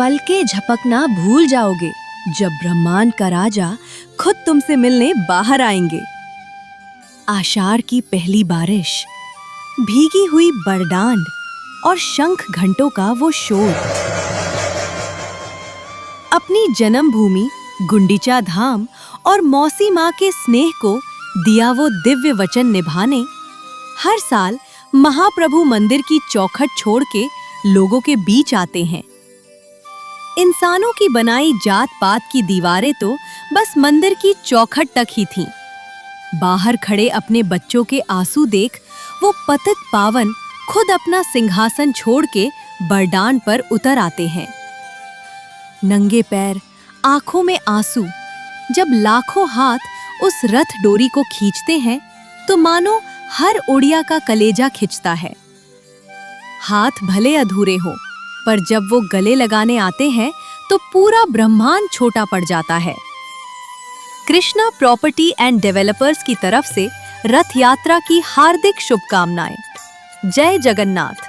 पलके झपकना भूल जाओगे जब ब्रह्मांड का राजा खुद तुमसे मिलने बाहर आएंगे। आषाढ़ की पहली बारिश, भीगी हुई बरडांड और शंख घंटों का वो शोर। अपनी जन्मभूमि गुंडीचा धाम और मौसी माँ के स्नेह को दिया वो दिव्य वचन निभाने हर साल महाप्रभु मंदिर की चौखट छोड़ के लोगों के बीच आते हैं। इंसानों की बनाई जात पात की दीवारें तो बस मंदिर की चौखट तक ही थीं। बाहर खड़े अपने बच्चों के आंसू देख वो पतित पावन खुद अपना सिंहासन छोड़ के बरडांड पर उतर आते हैं। नंगे पैर, आंखों में आंसू, जब लाखों हाथ उस रथ डोरी को खींचते हैं तो मानो हर ओडिया का कलेजा खिंचता है। हाथ भले अधूरे हो, पर जब वो गले लगाने आते हैं तो पूरा ब्रह्मांड छोटा पड़ जाता है। कृष्णा प्रॉपर्टी एंड डेवलपर्स की तरफ से रथ यात्रा की हार्दिक शुभकामनाएं। जय जगन्नाथ।